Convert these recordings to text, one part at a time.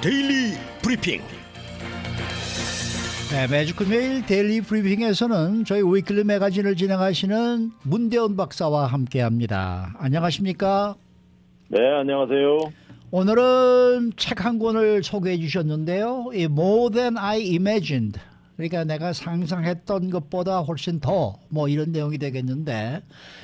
데일리 브리핑. 네, 매주 금요일 데일리 브리핑에서는 저희 위클리 매거진을 진행하시는 문대원 박사와 함께합니다. 안녕하십니까? 네, 안녕하세요. 오늘은 책 한 권을 소개해 주셨는데요. 이 More Than I Imagined. 그러니까 내가 상상했던 것보다 훨씬 더 뭐 이런 내용이 되겠는데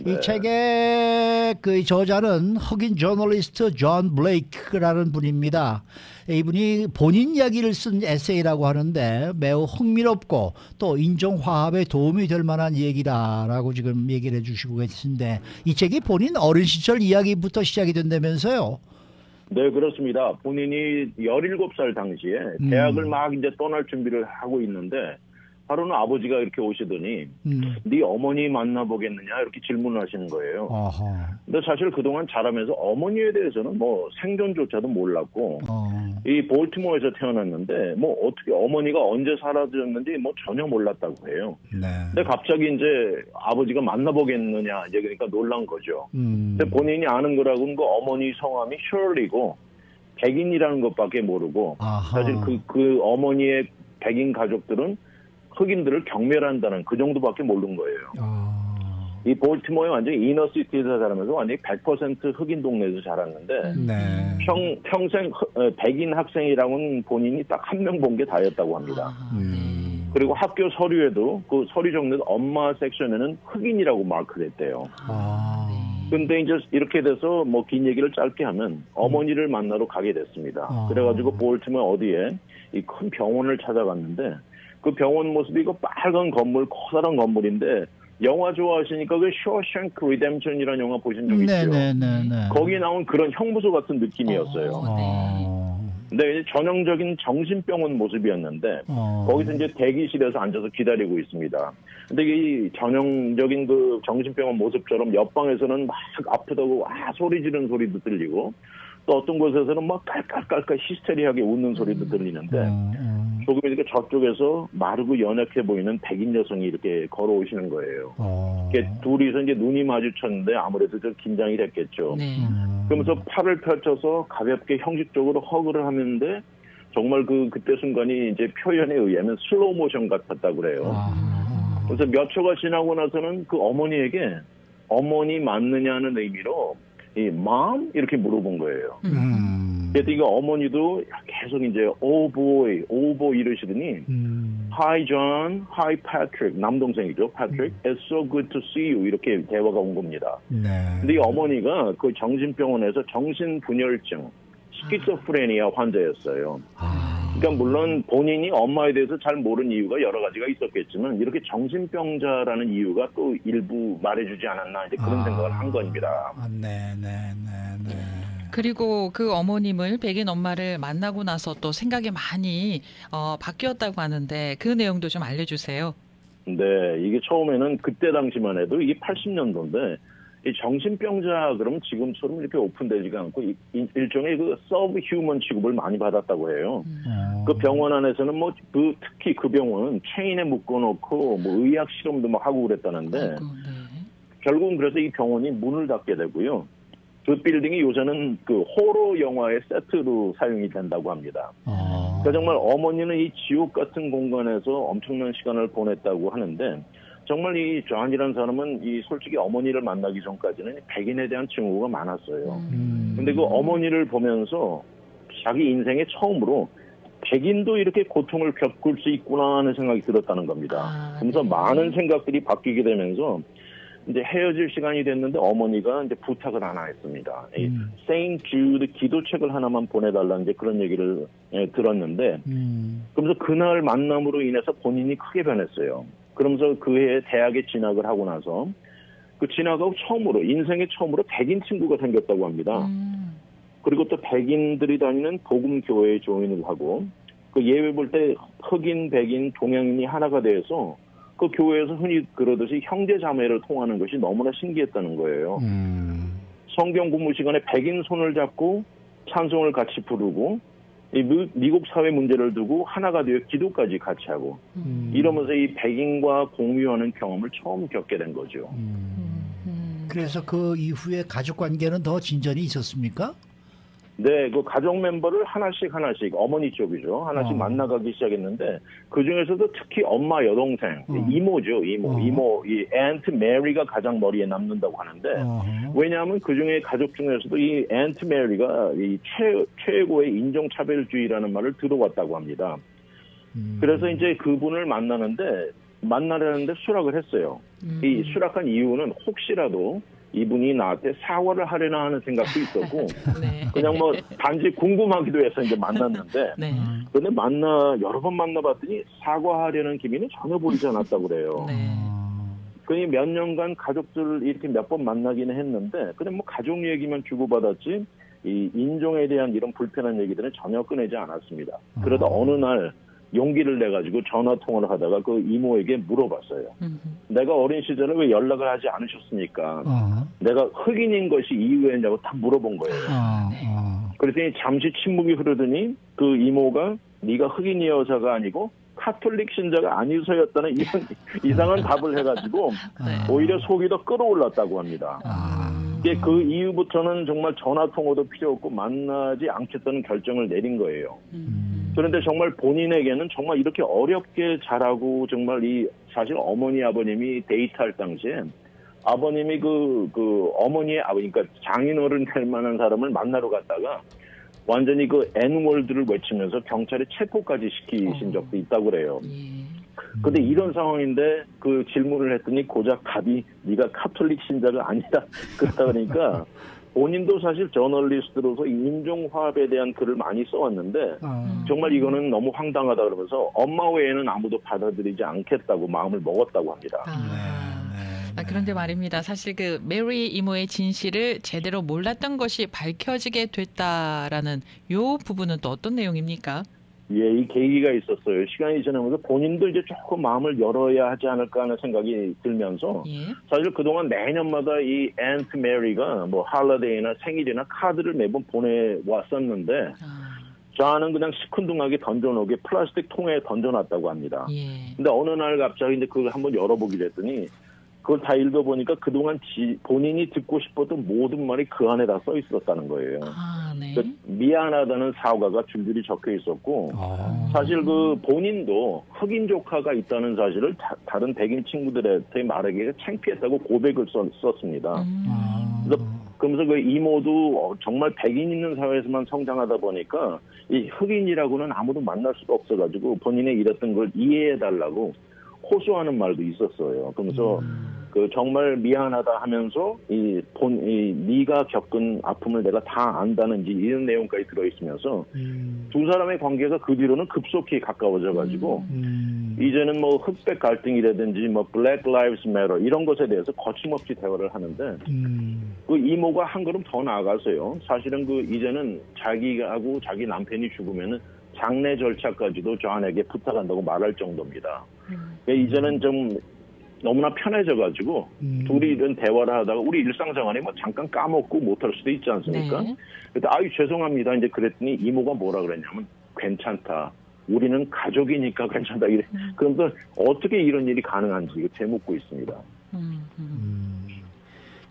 네. 이 책의 그 저자는 흑인 저널리스트 존 블레이크라는 분입니다. 이분이 본인 이야기를 쓴 에세이라고 하는데 매우 흥미롭고 또 인종화합에 도움이 될 만한 얘기라라고 지금 얘기를 해주시고 계신데 이 책이 본인 어린 시절 이야기부터 시작이 된다면서요? 네, 그렇습니다. 본인이 17살 당시에 대학을 막 이제 떠날 준비를 하고 있는데 하루는 아버지가 이렇게 오시더니 네 어머니 만나보겠느냐 이렇게 질문을 하시는 거예요. 어허. 근데 사실 그동안 자라면서 어머니에 대해서는 뭐 생전조차도 몰랐고 이 볼티모어에서 태어났는데 뭐 어떻게 어머니가 언제 사라졌는지 뭐 전혀 몰랐다고 해요. 네. 근데 갑자기 이제 아버지가 만나보겠느냐 이제 그러니까 놀란 거죠. 근데 본인이 아는 거라고는 그 어머니 성함이 셜리고 백인이라는 것밖에 모르고 아하. 사실 그 어머니의 백인 가족들은 흑인들을 경멸한다는 그 정도밖에 모르는 거예요. 이 볼티모어에 완전히 이너시티에서 자라면서 완전히 100% 흑인 동네에서 자랐는데 네. 평생 백인 학생이라고는 본인이 딱 한 명 본 게 다였다고 합니다. 그리고 학교 서류에도 그 서류 정리에서 엄마 섹션에는 흑인이라고 마크를 했대요. 근데 이제 이렇게 돼서 뭐 긴 얘기를 짧게 하면 어머니를 만나러 가게 됐습니다. 그래가지고 볼티모어 어디에 이 큰 병원을 찾아갔는데 그 병원 모습이 그 빨간 건물, 커다란 건물인데 영화 좋아하시니까 그 쇼생크 리뎀션이라는 영화 보신 적 있죠? 네네네. 거기 나온 그런 형무소 같은 느낌이었어요. 근데 이제 전형적인 정신병원 모습이었는데 거기서 이제 대기실에서 앉아서 기다리고 있습니다. 근데 이 전형적인 그 정신병원 모습처럼 옆방에서는 막 아프다고 소리 지르는 소리도 들리고 또 어떤 곳에서는 막 깔깔깔깔 히스테리하게 웃는 소리도 들리는데 조금 이렇게 저쪽에서 마르고 연약해 보이는 백인 여성이 이렇게 걸어오시는 거예요. 이렇게 둘이서 이제 눈이 마주쳤는데 아무래도 좀 긴장이 됐겠죠. 그러면서 팔을 펼쳐서 가볍게 형식적으로 허그를 하는데 정말 그때 순간이 이제 표현에 의하면 슬로우 모션 같았다고 그래요. 그래서 몇 초가 지나고 나서는 그 어머니에게 어머니 맞느냐는 의미로 이 mom 이렇게 물어본 거예요. 그래서 이거 어머니도 계속 이제 oh boy 이러시더니 hi John, hi Patrick 남동생이죠. Patrick, it's so good to see you 이렇게 대화가 온 겁니다. 근데 이 어머니가 그 정신병원에서 정신분열증 스키조프레니아 환자였어요. 그러니까 물론 본인이 엄마에 대해서 잘 모르는 이유가 여러 가지가 있었겠지만 이렇게 정신병자라는 이유가 또 일부 말해주지 않았나 이제 그런 생각을 한 겁니다. 네네네네. 그리고 그 어머님을 백인 엄마를 만나고 나서 또 생각이 많이 바뀌었다고 하는데 그 내용도 좀 알려주세요. 네, 이게 처음에는 그때 당시만 해도 이게 80년도인데 이 정신병자 그러면 지금처럼 이렇게 오픈되지가 않고 일종의 그 서브 휴먼 취급을 많이 받았다고 해요. 그 병원 안에서는 뭐 특히 그 병원은 체인에 묶어놓고 뭐 의학 실험도 막 하고 그랬다는데 결국은 그래서 이 병원이 문을 닫게 되고요. 그 빌딩이 요새는 그 호러 영화의 세트로 사용이 된다고 합니다. 그러니까 정말 어머니는 이 지옥 같은 공간에서 엄청난 시간을 보냈다고 하는데 정말 이 존이라는 사람은 이 솔직히 어머니를 만나기 전까지는 백인에 대한 증오가 많았어요. 근데 그 어머니를 보면서 자기 인생에 처음으로 백인도 이렇게 고통을 겪을 수 있구나 하는 생각이 들었다는 겁니다. 그래서 많은 생각들이 바뀌게 되면서 이제 헤어질 시간이 됐는데 어머니가 이제 부탁을 하나 했습니다. Saint Jude 기도책을 하나만 보내달라는 이제 그런 얘기를 들었는데 그러면서 그날 만남으로 인해서 본인이 크게 변했어요. 그러면서 그 해에 대학에 진학을 하고 나서 그 진학하고 처음으로 인생의 처음으로 백인 친구가 생겼다고 합니다. 그리고 또 백인들이 다니는 복음교회에 조인을 하고 그 예배 볼 때 흑인, 백인, 동양인이 하나가 돼서 그 교회에서 흔히 그러듯이 형제 자매를 통하는 것이 너무나 신기했다는 거예요. 성경 공부 시간에 백인 손을 잡고 찬송을 같이 부르고 이 미국 사회 문제를 두고 하나가 되어 기도까지 같이 하고 이러면서 이 백인과 공유하는 경험을 처음 겪게 된 거죠. 그래서 그 이후에 가족 관계는 더 진전이 있었습니까? 네, 그 가족 멤버를 하나씩 어머니 쪽이죠. 하나씩 만나가기 시작했는데 그 중에서도 특히 엄마 여동생, 이모죠, 이모, 이 앤트 메리가 가장 머리에 남는다고 하는데 왜냐하면 그 중에 가족 중에서도 이 앤트 메리가 이 최고의 인종차별주의라는 말을 들어왔다고 합니다. 그래서 이제 그분을 만나려는데 수락을 했어요. 이 수락한 이유는 혹시라도 이분이 나한테 사과를 하려나 하는 생각도 있었고, 네. 그냥 뭐 단지 궁금하기도 해서 이제 만났는데, 네. 근데 여러 번 만나봤더니 사과하려는 기미는 전혀 보이지 않았다고 그래요. 네. 그니 몇 년간 가족들을 이렇게 몇 번 만나기는 했는데, 그냥 뭐 가족 얘기만 주고받았지, 이 인종에 대한 이런 불편한 얘기들은 전혀 꺼내지 않았습니다. 그러다 어느 날 용기를 내가지고 전화 통화를 하다가 그 이모에게 물어봤어요. 내가 어린 시절에 왜 연락을 하지 않으셨습니까? 내가 흑인인 것이 이유였냐고 딱 물어본 거예요. 그랬더니 잠시 침묵이 흐르더니 그 이모가 네가 흑인이어서가 아니고 카톨릭 신자가 아니어서였다는 이런 이상한 답을 해가지고 오히려 속이 더 끌어올랐다고 합니다. 그 이후부터는 정말 전화 통화도 필요 없고 만나지 않겠다는 결정을 내린 거예요. 그런데 정말 본인에게는 정말 이렇게 어렵게 자라고 정말 사실 어머니 아버님이 데이트할 당시에 아버님이 그 어머니의 아버지, 그러니까 장인어른 될 만한 사람을 만나러 갔다가 완전히 그 N월드를 외치면서 경찰에 체포까지 시키신 적도 있다고 그래요. 근데 이런 상황인데 그 질문을 했더니 고작 답이 네가 카톨릭 신자가 아니다. 그렇다 그러니까 본인도 사실 저널리스트로서 인종화합에 대한 글을 많이 써왔는데 정말 이거는 너무 황당하다 그러면서 엄마 외에는 아무도 받아들이지 않겠다고 마음을 먹었다고 합니다. 그런데 말입니다. 사실 그 메리 이모의 진실을 제대로 몰랐던 것이 밝혀지게 됐다라는 요 부분은 또 어떤 내용입니까? 예, 이 계기가 있었어요. 시간이 지나면서 본인도 이제 조금 마음을 열어야 하지 않을까 하는 생각이 들면서 사실 그동안 매년마다 이 앤트 메리가 뭐 할러데이나 생일이나 카드를 매번 보내왔었는데 저는 그냥 시큰둥하게 던져놓게 플라스틱 통에 던져놨다고 합니다. 근데 어느 날 갑자기 이제 그걸 한번 열어보기로 했더니 그걸 다 읽어보니까 그동안 본인이 듣고 싶었던 모든 말이 그 안에 다 써 있었다는 거예요. 그러니까 미안하다는 사과가 줄줄이 적혀 있었고 사실 그 본인도 흑인 조카가 있다는 사실을 다른 백인 친구들한테 말하기가 창피했다고 고백을 썼습니다. 그러면서 그 이모도 정말 백인 있는 사회에서만 성장하다 보니까 이 흑인이라고는 아무도 만날 수가 없어가지고 본인의 이랬던 걸 이해해달라고 호소하는 말도 있었어요. 그러면서 그 정말 미안하다 하면서 네가 겪은 아픔을 내가 다 안다는지 이런 내용까지 들어있으면서 두 사람의 관계가 그 뒤로는 급속히 가까워져가지고 이제는 뭐 흑백 갈등이라든지 뭐 Black Lives Matter 이런 것에 대해서 거침없이 대화를 하는데 그 이모가 한 걸음 더 나아가서요. 사실은 그 이제는 자기하고 자기 남편이 죽으면은 장례 절차까지도 저한에게 부탁한다고 말할 정도입니다. 이제는 좀 너무나 편해져가지고 둘이 이런 대화를 하다가 우리 일상생활에 뭐 잠깐 까먹고 못할 수도 있지 않습니까? 그때 아유 죄송합니다. 이제 그랬더니 이모가 뭐라 그랬냐면 괜찮다. 우리는 가족이니까 괜찮다. 이래. 그러면서 어떻게 이런 일이 가능한지 이거 되묻고 있습니다.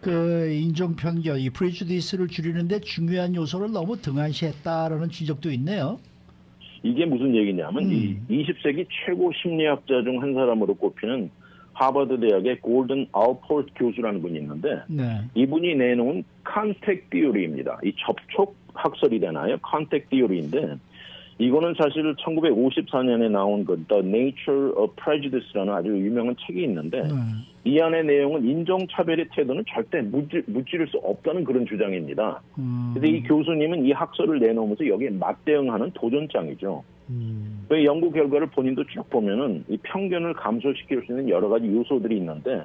그 인종편견, 이 프레주디스를 줄이는데 중요한 요소를 너무 등한시했다라는 지적도 있네요. 이게 무슨 얘기냐면 이 20세기 최고 심리학자 중 한 사람으로 꼽히는 하버드 대학의 골든 알포트 교수라는 분이 있는데 이분이 내놓은 컨택 티오리입니다. 이 접촉 학설이 되나요? 컨택 티오리인데 이거는 사실 1954년에 나온 그 The Nature of Prejudice라는 아주 유명한 책이 있는데 이 안의 내용은 인종차별의 태도는 절대 무찌를 수 없다는 그런 주장입니다. 그래서 이 교수님은 이 학설을 내놓으면서 여기에 맞대응하는 도전장이죠. 그 연구 결과를 본인도 쭉 보면은 이 편견을 감소시킬 수 있는 여러 가지 요소들이 있는데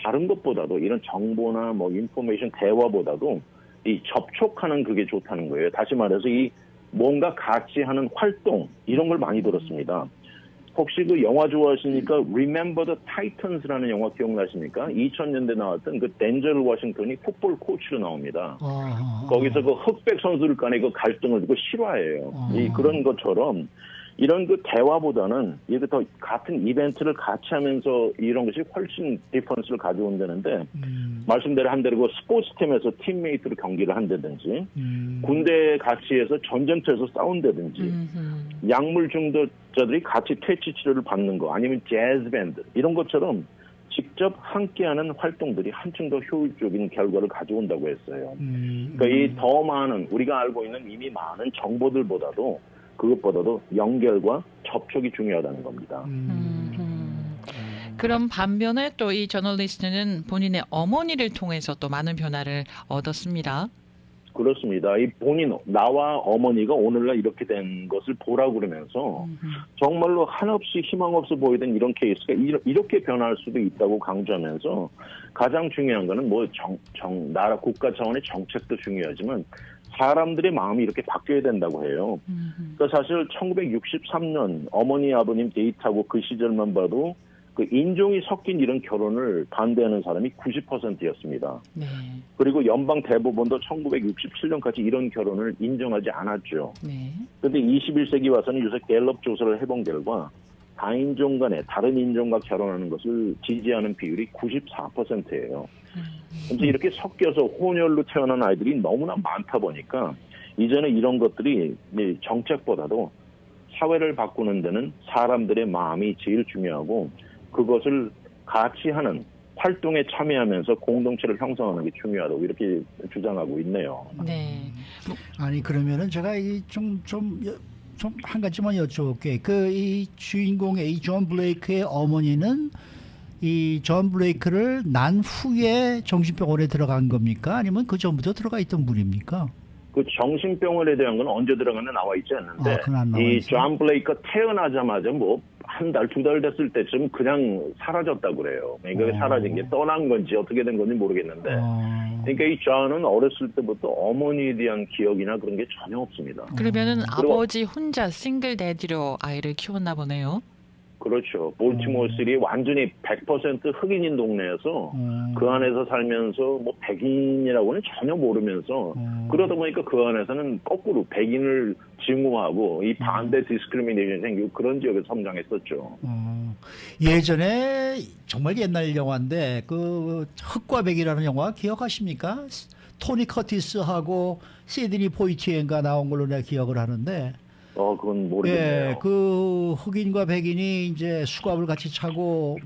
다른 것보다도 이런 정보나 뭐 인포메이션 대화보다도 이 접촉하는 그게 좋다는 거예요. 다시 말해서 이 뭔가 같이 하는 활동 이런 걸 많이 들었습니다. 혹시 그 영화 좋아하시니까 Remember the Titans라는 영화 기억나십니까? 2000년대 나왔던 그 덴젤 워싱턴이 풋볼 코치로 나옵니다. 거기서 그 흑백 선수들 간의 그 갈등을 두고 실화예요. 그런 것처럼 이런 그 대화보다는 이게 더 같은 이벤트를 같이 하면서 이런 것이 훨씬 디퍼런스를 가져온다는데 말씀대로 한 대로 그 스포츠팀에서 팀메이트로 경기를 한다든지 군대에 같이 해서 전쟁터에서 싸운다든지 약물 중독자들이 같이 퇴치 치료를 받는 거 아니면 재즈 밴드 이런 것처럼 직접 함께하는 활동들이 한층 더 효율적인 결과를 가져온다고 했어요. 그러니까 이 더 많은 우리가 알고 있는 이미 많은 정보들보다도 그것보다도 연결과 접촉이 중요하다는 겁니다. 그럼 반면에 또 이 저널리스트는 본인의 어머니를 통해서 또 많은 변화를 얻었습니다. 그렇습니다. 이 본인, 나와 어머니가 오늘날 이렇게 된 것을 보라고 그러면서 정말로 한없이 희망 없어 보이던 이런 케이스가 이렇게 변할 수도 있다고 강조하면서 가장 중요한 거는 뭐 나라 국가 차원의 정책도 중요하지만 사람들의 마음이 이렇게 바뀌어야 된다고 해요. 그러니까 사실 1963년 어머니 아버님 데이트하고 그 시절만 봐도 그 인종이 섞인 이런 결혼을 반대하는 사람이 90%였습니다. 네. 그리고 연방 대법원도 1967년까지 이런 결혼을 인정하지 않았죠. 네. 그런데 21세기 와서는 요새 갤럽 조사를 해본 결과 다인종 간에 다른 인종과 결혼하는 것을 지지하는 비율이 94%예요. 그래서 이렇게 섞여서 혼혈로 태어난 아이들이 너무나 많다 보니까 이제는 이런 것들이 정책보다도 사회를 바꾸는 데는 사람들의 마음이 제일 중요하고 그것을 같이 하는 활동에 참여하면서 공동체를 형성하는 게 중요하다고 이렇게 주장하고 있네요. 네. 아니 그러면은 제가 좀 한 가지만 여쭤볼게. 그 이 주인공의 이 존 블레이크의 어머니는 이 존 블레이크를 난 후에 정신병원에 들어간 겁니까? 아니면 그 전부터 들어가 있던 분입니까? 그 정신병원에 대한 건 언제 들어갔나 나와 있지 않는데 그건 안 나와 이 있어요? 존 블레이크가 태어나자마자 뭐 한 달, 두 달 됐을 때쯤 그냥 사라졌다고 그래요. 그러니까 사라진 게 떠난 건지 어떻게 된 건지 모르겠는데 그러니까 이 존은 어렸을 때부터 어머니에 대한 기억이나 그런 게 전혀 없습니다. 그러면은 그리고- 아버지 혼자 싱글 데디로 아이를 키웠나 보네요. 그렇죠. 볼티모어 시리 완전히 100% 흑인인 동네에서 그 안에서 살면서 뭐 백인이라고는 전혀 모르면서 그러다 보니까 그 안에서는 거꾸로 백인을 증오하고 이 반대 디스크리미네이션이 생기고 그런 지역에서 성장했었죠. 예전에 정말 옛날 영화인데 그 흑과 백이라는 영화 기억하십니까? 토니 커티스하고 시드니 포이티엔가 나온 걸로 내가 기억을 하는데 그건 모르겠네요. 예, 그 흑인과 백인이 이제 수갑을 같이 차고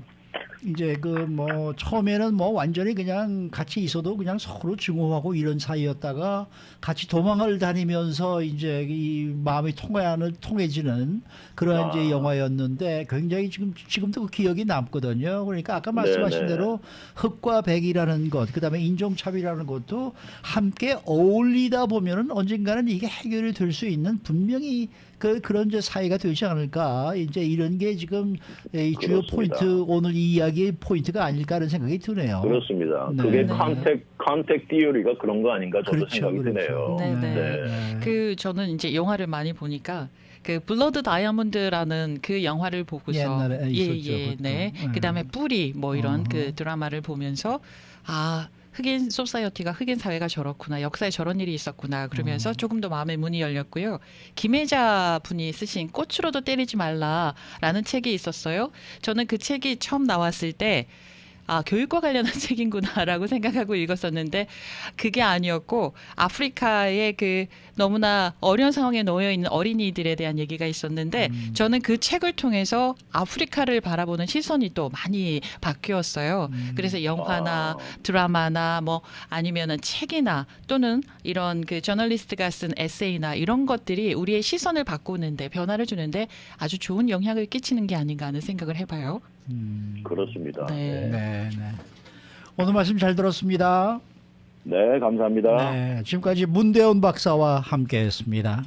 이제 그 뭐 처음에는 뭐 완전히 그냥 같이 있어도 그냥 서로 증오하고 이런 사이였다가 같이 도망을 다니면서 이제 이 마음이 통해지는 그런 이제 영화였는데 굉장히 지금도 그 기억이 남거든요. 그러니까 아까 말씀하신 네네. 대로 흑과 백이라는 것, 그다음에 인종차별이라는 것도 함께 어울리다 보면은 언젠가는 이게 해결이 될 수 있는 분명히 그런 이제 사이가 되지 않을까. 이제 이런 게 지금 이 주요 그렇습니다. 포인트, 오늘 이 이야기의 포인트가 아닐까 하는 생각이 드네요. 그렇습니다. 네. 그게 네. 컨택 디오리가 그런 거 아닌가 저도 그렇죠, 생각이 그렇죠. 드네요. 네네. 네. 그 저는 이제 영화를 많이 보니까 그 블러드 다이아몬드라는 그 영화를 보고서 옛날에 있었죠, 그것도. 네. 네. 그다음에 뿌리 뭐 이런 어허. 그 드라마를 보면서 흑인 소사이어티가 흑인 사회가 저렇구나. 역사에 저런 일이 있었구나. 그러면서 조금 더 마음의 문이 열렸고요. 김혜자 분이 쓰신 꽃으로도 때리지 말라라는 책이 있었어요. 저는 그 책이 처음 나왔을 때 교육과 관련한 책인구나라고 생각하고 읽었었는데 그게 아니었고 아프리카의 그 너무나 어려운 상황에 놓여 있는 어린이들에 대한 얘기가 있었는데 저는 그 책을 통해서 아프리카를 바라보는 시선이 또 많이 바뀌었어요. 그래서 영화나 드라마나 뭐 아니면은 책이나 또는 이런 그 저널리스트가 쓴 에세이나 이런 것들이 우리의 시선을 바꾸는데 변화를 주는데 아주 좋은 영향을 끼치는 게 아닌가 하는 생각을 해봐요. 그렇습니다. 네. 네, 네. 오늘 말씀 잘 들었습니다. 네, 감사합니다. 네, 지금까지 문대원 박사와 함께했습니다.